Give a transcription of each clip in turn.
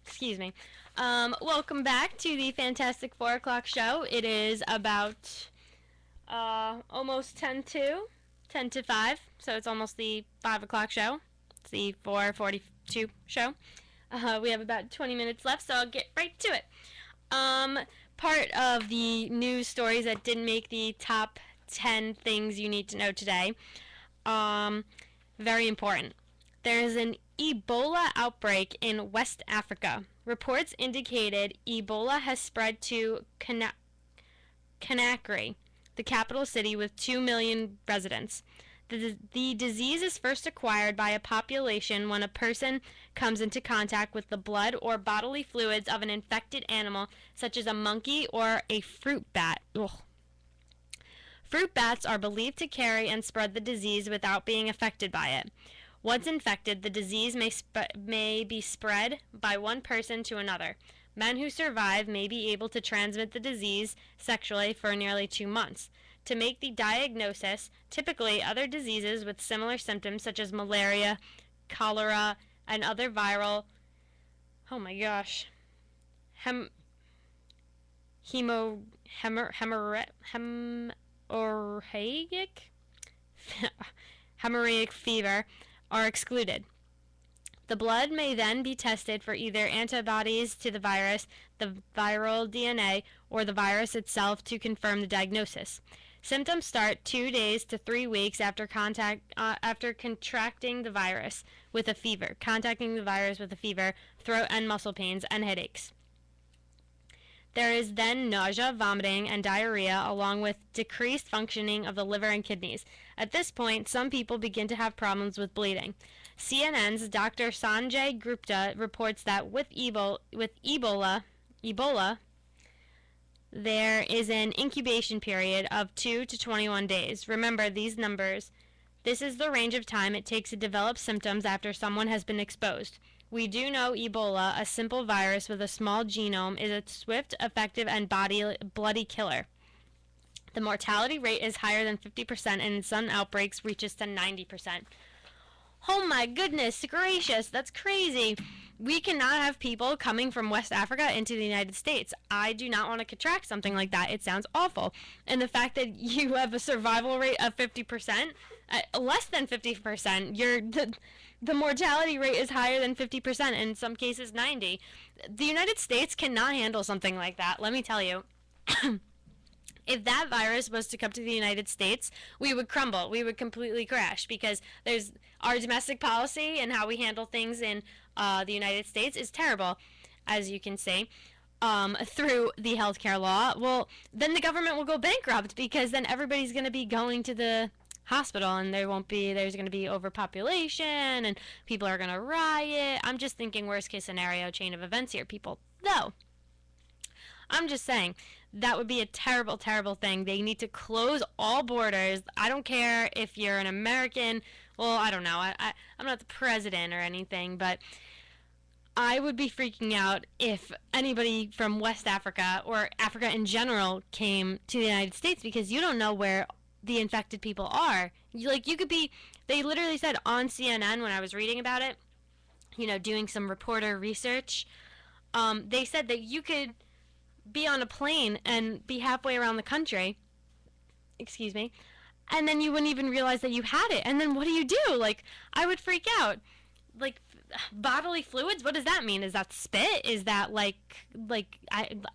Excuse me. Welcome back to the Fantastic 4 o'clock show. It is about almost 10 to 5, so it's almost the 5 o'clock show. It's the 4:42 show. We have about 20 minutes left, so I'll get right to it. Part of the news stories that didn't make the top 10 things you need to know today. Very important. There is an Ebola outbreak in West Africa. Reports indicated Ebola has spread to Conakry, the capital city with 2 million residents. The disease is first acquired by a population when a person comes into contact with the blood or bodily fluids of an infected animal, such as a monkey or a fruit bat. Ugh. Fruit bats are believed to carry and spread the disease without being affected by it. Once infected, the disease may be spread by one person to another. Men who survive may be able to transmit the disease sexually for nearly 2 months. To make the diagnosis, typically other diseases with similar symptoms such as malaria, cholera, and other viral, hemorrhagic fever are excluded. The blood may then be tested for either antibodies to the virus, the viral DNA, or the virus itself to confirm the diagnosis. Symptoms start 2 days to 3 weeks after contracting the virus with a fever, throat and muscle pains, and headaches. There is then nausea, vomiting, and diarrhea, along with decreased functioning of the liver and kidneys. At this point, some people begin to have problems with bleeding. CNN's Dr. Sanjay Gupta reports that with Ebola, there is an incubation period of 2 to 21 days. Remember these numbers. This is the range of time it takes to develop symptoms after someone has been exposed. We do know Ebola, a simple virus with a small genome, is a swift, effective, and bloody killer. The mortality rate is higher than 50%, and in some outbreaks reaches to 90%. Oh my goodness gracious, that's crazy. We cannot have people coming from West Africa into the United States. I do not want to contract something like that. It sounds awful. And the fact that you have a survival rate of 50%, less than 50%, the mortality rate is higher than 50%, in some cases 90%. The United States cannot handle something like that, let me tell you. If that virus was to come to the United States, we would crumble. We would completely crash, because there's our domestic policy and how we handle things in the United States is terrible, as you can see, through the healthcare law. Well, then the government will go bankrupt, because then everybody's going to be going to the hospital, and there's going to be overpopulation, and people are going to riot. I'm just thinking worst case scenario chain of events here, people. Though, I'm just saying, that would be a terrible, terrible thing. They need to close all borders. I don't care if you're an American. Well, I don't know. I'm not the president or anything, but I would be freaking out if anybody from West Africa or Africa in general came to the United States, because you don't know where the infected people are. You could be, they literally said on CNN when I was reading about it, doing some reporter research, they said that you could be on a plane and be halfway around the country, and then you wouldn't even realize that you had it. And then what do? I would freak out. Bodily fluids, what does that mean? Is that spit? Is that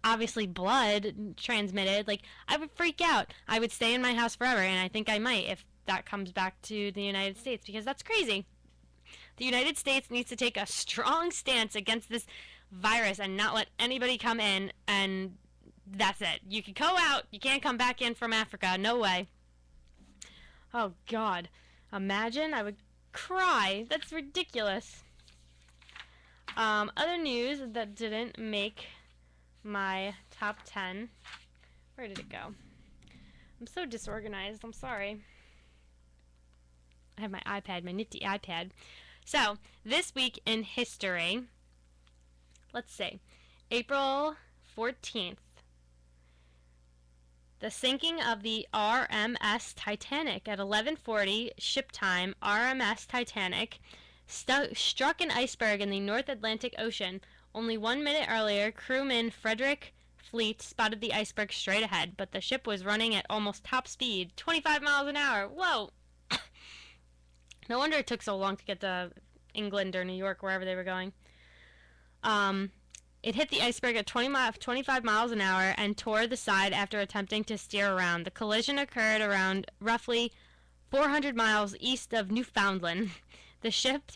obviously blood transmitted? I would freak out. I would stay in my house forever, and I think I might if that comes back to the United States, because that's crazy. The United States needs to take a strong stance against this virus and not let anybody come in, and that's it. You can go out, you can't come back in from Africa, no way. Oh God, imagine, I would cry. That's ridiculous. Other news that didn't make my top 10. Where did it go? I'm so disorganized, I'm sorry. I have my iPad, my nifty iPad. So, this week in history, let's see, April 14th, the sinking of the RMS Titanic at 11:40 ship time. RMS Titanic struck an iceberg in the North Atlantic Ocean. Only 1 minute earlier, crewman Frederick Fleet spotted the iceberg straight ahead, but the ship was running at almost top speed, 25 miles an hour. Whoa! No wonder it took so long to get to England or New York, wherever they were going. It hit the iceberg at 25 miles an hour and tore the side after attempting to steer around. The collision occurred around roughly 400 miles east of Newfoundland. The ship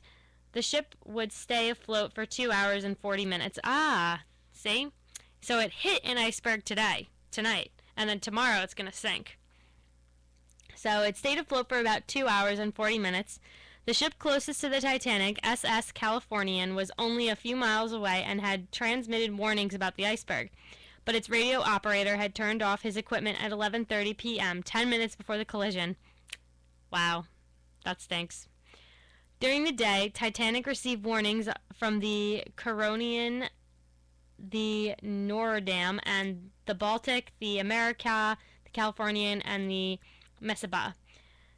would stay afloat for 2 hours and 40 minutes. Ah, see? So it hit an iceberg tonight, and then tomorrow it's going to sink. So it stayed afloat for about 2 hours and 40 minutes. The ship closest to the Titanic, SS Californian, was only a few miles away and had transmitted warnings about the iceberg. But its radio operator had turned off his equipment at 11:30 p.m., 10 minutes before the collision. Wow, that stinks. During the day, Titanic received warnings from the Curonian, the Noordam, and the Baltic, the America, the Californian, and the Mesaba.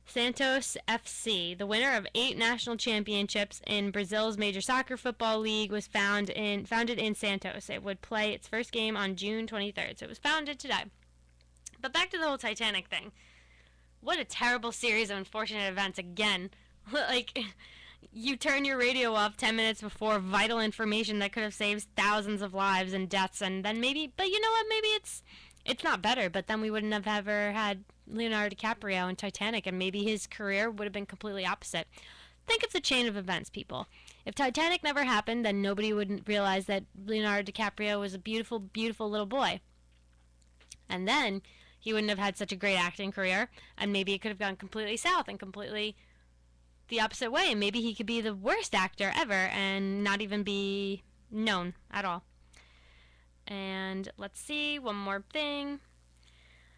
Santos FC, the winner of 8 national championships in Brazil's major soccer football league, was founded in Santos. It would play its first game on June 23rd, so it was founded today. But back to the whole Titanic thing. What a terrible series of unfortunate events again. Like, you turn your radio off 10 minutes before vital information that could have saved thousands of lives and deaths, and then maybe, but you know what, maybe it's not better, but then we wouldn't have ever had Leonardo DiCaprio in Titanic, and maybe his career would have been completely opposite. Think of the chain of events, people. If Titanic never happened, then nobody would realize that Leonardo DiCaprio was a beautiful, beautiful little boy. And then he wouldn't have had such a great acting career, and maybe it could have gone completely south and completely the opposite way, and maybe he could be the worst actor ever and not even be known at all. And let's see, one more thing.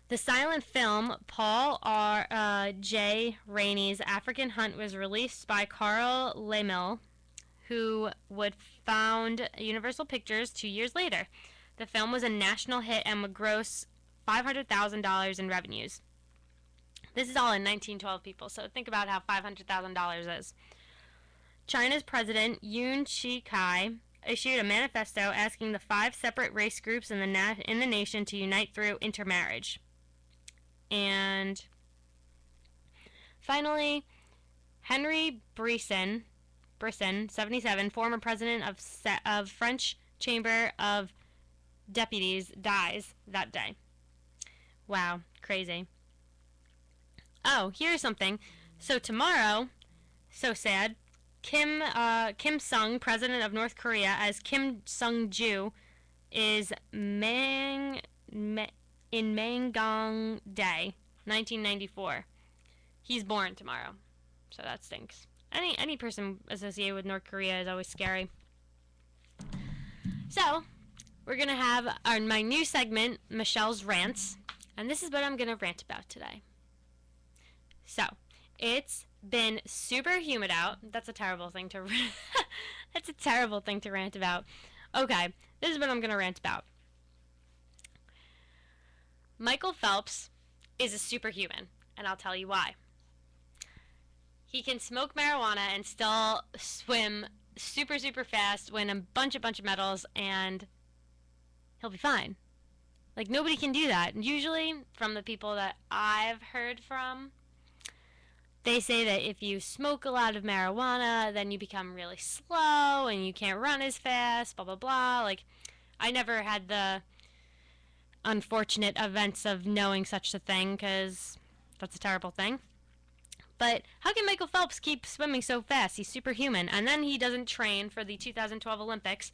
The silent film Paul J. Rainey's African Hunt was released by Carl Laemmle, who would found Universal Pictures 2 years later. The film was a national hit and would gross $500,000 in revenues. This is all in 1912, people, so think about how $500,000 is. China's President Yoon Chi issued a manifesto asking the 5 separate race groups in the nation to unite through intermarriage. And finally, Henry Brisson, 77, former president of French Chamber of Deputies, dies that day. Wow, crazy. Oh, here's something. So tomorrow, so sad, Kim Sung, president of North Korea, as Kim Sung-ju, is in Mangang Day, 1994. He's born tomorrow, so that stinks. Any person associated with North Korea is always scary. So, we're going to have my new segment, Michelle's Rants, and this is what I'm going to rant about today. So, it's been super humid out. That's a terrible thing to that's a terrible thing to rant about. Okay, this is what I'm going to rant about. Michael Phelps is a superhuman, and I'll tell you why. He can smoke marijuana and still swim super, super fast, win a bunch of medals, and he'll be fine. Like, nobody can do that. And usually, from the people that I've heard from, they say that if you smoke a lot of marijuana, then you become really slow and you can't run as fast, blah, blah, blah. Like, I never had the unfortunate events of knowing such a thing, because that's a terrible thing. But how can Michael Phelps keep swimming so fast? He's superhuman. And then he doesn't train for the 2012 Olympics,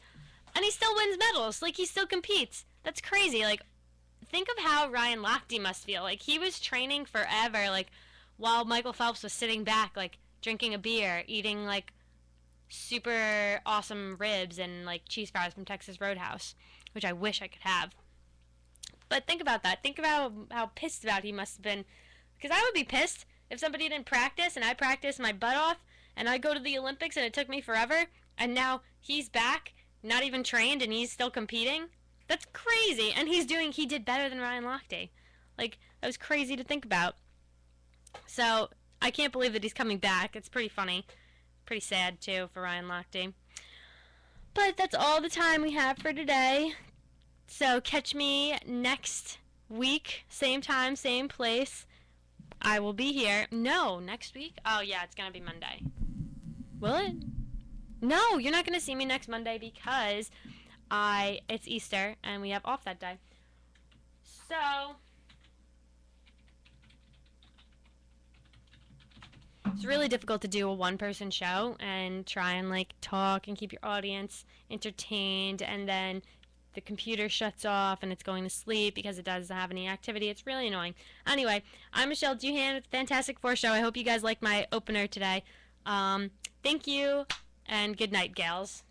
and he still wins medals. Like, he still competes. That's crazy. Like, think of how Ryan Lochte must feel. Like, he was training forever, like, while Michael Phelps was sitting back, like, drinking a beer, eating, like, super awesome ribs and, like, cheese fries from Texas Roadhouse, which I wish I could have. But think about that. Think about how pissed about he must have been. Because I would be pissed if somebody didn't practice, and I practiced my butt off, and I go to the Olympics, and it took me forever, and now he's back, not even trained, and he's still competing. That's crazy. And he did better than Ryan Lochte. Like, that was crazy to think about. So, I can't believe that he's coming back. It's pretty funny. Pretty sad, too, for Ryan Lochte. But that's all the time we have for today. So catch me next week, same time, same place. I will be here. No, next week? Oh, yeah, it's going to be Monday. Will it? No, you're not going to see me next Monday because it's Easter and we have off that day. So it's really difficult to do a one-person show and try and like talk and keep your audience entertained, and then the computer shuts off and it's going to sleep because it doesn't have any activity. It's really annoying. Anyway, I'm Michelle Doohan with Fantastic Four Show. I hope you guys like my opener today. Thank you, and good night, gals.